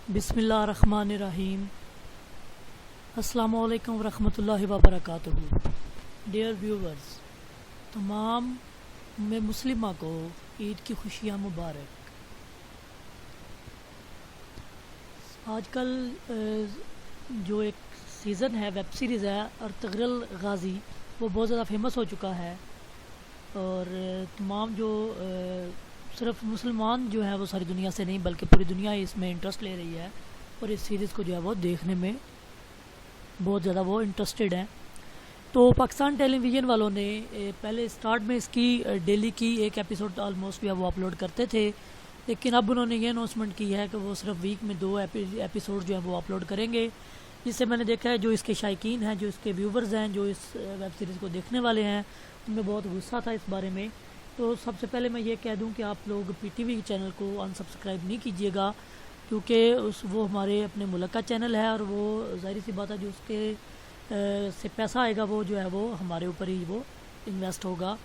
بسم اللہ الرحمن الرحیم۔ السلام علیکم ورحمۃ اللہ وبرکاتہ۔ ڈیئر ویورز، تمام میں مسلمہ کو عید کی خوشیاں مبارک۔ آج کل جو ایک سیزن ہے، ویب سیریز ہے ارطغرل غازی، وہ بہت زیادہ فیمس ہو چکا ہے، اور تمام جو صرف مسلمان جو ہیں وہ ساری دنیا سے نہیں بلکہ پوری دنیا اس میں انٹرسٹ لے رہی ہے، اور اس سیریز کو جو ہے وہ دیکھنے میں بہت زیادہ وہ انٹرسٹڈ ہیں۔ تو پاکستان ٹیلی ویژن والوں نے پہلے سٹارٹ میں اس کی ڈیلی کی ایک ایپیسوڈ آلموسٹ جو ہے وہ اپلوڈ کرتے تھے، لیکن اب انہوں نے یہ اناؤنسمنٹ کی ہے کہ وہ صرف ویک میں 2 ایپیسوڈ جو ہیں وہ اپلوڈ کریں گے، جس سے میں نے دیکھا ہے جو اس کے شائقین ہیں، جو اس کے ویورز ہیں، جو اس ویب سیریز کو دیکھنے والے ہیں، ان میں بہت غصہ تھا اس بارے میں۔ تو سب سے پہلے میں یہ کہہ دوں کہ آپ لوگ پی ٹی وی چینل کو انسبسکرائب نہیں کیجیے گا، کیونکہ وہ ہمارے اپنے ملک کا چینل ہے، اور وہ ظاہری سی بات ہے جو اس کے سے پیسہ آئے گا وہ جو ہے وہ ہمارے اوپر ہی وہ انویسٹ ہوگا۔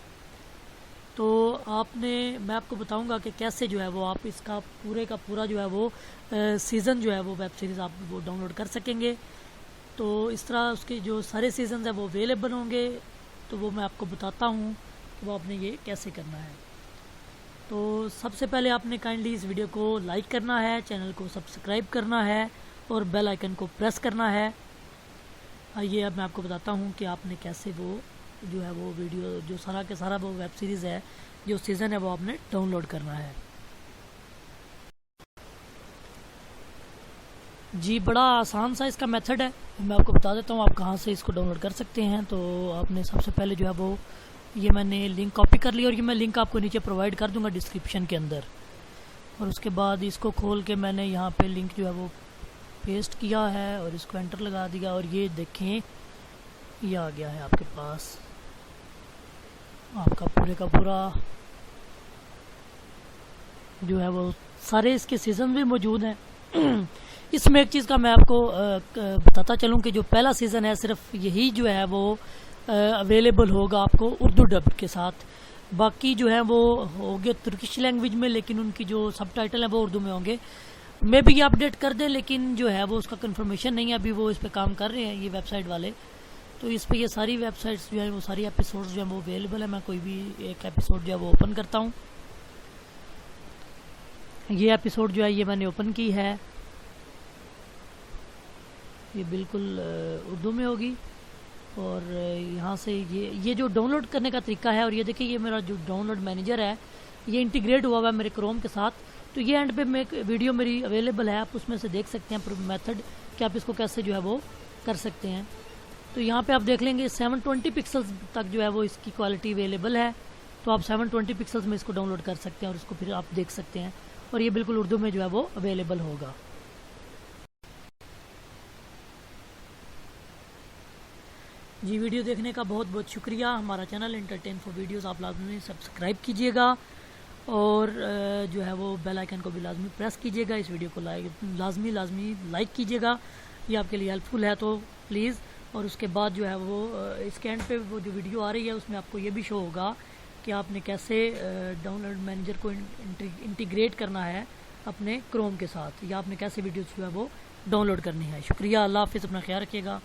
تو میں آپ کو بتاؤں گا کہ کیسے جو ہے وہ آپ اس کا پورا جو ہے وہ سیزن جو ہے وہ ویب سیریز آپ وہ ڈاؤن لوڈ کر سکیں گے۔ تو اس طرح اس کے جو سارے سیزنز ہیں وہ اویلیبل ہوں گے، تو وہ میں آپ کو بتاتا ہوں وہ آپ نے یہ کیسے کرنا ہے۔ تو سب سے پہلے آپ نے کائنڈلی اس ویڈیو کو لائک کرنا ہے، چینل کو سبسکرائب کرنا ہے، اور بیل آئیکن کو پریس کرنا ہے۔ آئیے اب میں آپ کو بتاتا ہوں کہ آپ نے کیسے وہ جو ہے وہ ویڈیو جو سارا کے سارا وہ ویب سیریز ہے، جو سیزن ہے، وہ آپ نے ڈاؤن لوڈ کرنا ہے۔ جی بڑا آسان سا اس کا میتھڈ ہے، میں آپ کو بتا دیتا ہوں آپ کہاں سے اس کو ڈاؤن لوڈ کر سکتے ہیں۔ تو آپ نے سب سے پہلے جو ہے وہ یہ میں نے لنک کاپی کر لی، اور یہ میں لنک آپ کو نیچے پرووائڈ کر دوں گا ڈسکرپشن کے اندر، اور اس کے بعد اس کو کھول کے میں نے یہاں پہ لنک جو ہے وہ پیسٹ کیا ہے، اور اس کو انٹر لگا دیا، اور یہ دیکھیں یہ آ گیا ہے آپ کے پاس آپ کا پورے کا پورا جو ہے وہ سارے اس کے سیزن بھی موجود ہیں۔ اس میں ایک چیز کا میں آپ کو بتاتا چلوں کہ جو پہلا سیزن ہے صرف یہی جو ہے وہ اویلیبل ہوگا آپ کو اردو ڈب کے ساتھ، باقی جو ہیں وہ ہوگے ترکش لینگویج میں، لیکن ان کی جو سب ٹائٹل ہیں وہ اردو میں ہوں گے۔ میں بھی یہ اپڈیٹ کر دیں، لیکن جو ہے وہ اس کا کنفرمیشن نہیں ہے، ابھی وہ اس پہ کام کر رہے ہیں یہ ویب سائٹ والے، تو اس پہ یہ ساری ویب سائٹس جو ہیں وہ ساری ایپیسوڈز جو ہیں وہ اویلیبل ہیں۔ میں کوئی بھی ایک ایپیسوڈ جو ہے وہ اوپن کرتا ہوں، یہ ایپیسوڈ جو ہے یہ میں نے اوپن کی ہے، یہ بالکل اردو میں ہوگی، اور یہاں سے یہ جو ڈاؤن لوڈ کرنے کا طریقہ ہے، اور یہ دیکھیں یہ میرا جو ڈاؤن لوڈ مینیجر ہے یہ انٹیگریٹ ہوا ہوا ہے میرے کروم کے ساتھ، تو یہ اینڈ پہ میں ایک ویڈیو میری اویلیبل ہے، آپ اس میں سے دیکھ سکتے ہیں میتھڈ کہ آپ اس کو کیسے جو ہے وہ کر سکتے ہیں۔ تو یہاں پہ آپ دیکھ لیں گے 720 پکسلز تک جو ہے وہ اس کی کوالٹی اویلیبل ہے، تو آپ 720 پکسلز میں اس کو ڈاؤن لوڈ کر سکتے ہیں، اور اس کو پھر آپ دیکھ سکتے ہیں، اور یہ بالکل اردو میں جو ہے وہ اویلیبل ہوگا۔ جی ویڈیو دیکھنے کا بہت بہت شکریہ۔ ہمارا چینل انٹرٹین فار ویڈیوز آپ لازمی سبسکرائب کیجیے گا، اور جو ہے وہ بیل آئیکن کو بھی لازمی پریس کیجیے گا، اس ویڈیو کو لازمی لائک کیجیے گا، یہ آپ کے لیے ہیلپ فل ہے تو پلیز۔ اور اس کے بعد جو ہے وہ اس کے اینڈ پہ وہ جو ویڈیو آ رہی ہے اس میں آپ کو یہ بھی شو ہوگا کہ آپ نے کیسے ڈاؤن لوڈ مینیجر کو انٹیگریٹ کرنا ہے اپنے کروم کے ساتھ، یا آپ نے کیسے ویڈیوز جو ہے وہ ڈاؤن لوڈ کرنی ہے۔ شکریہ، اللہ حافظ، اپنا خیال رکھیے گا۔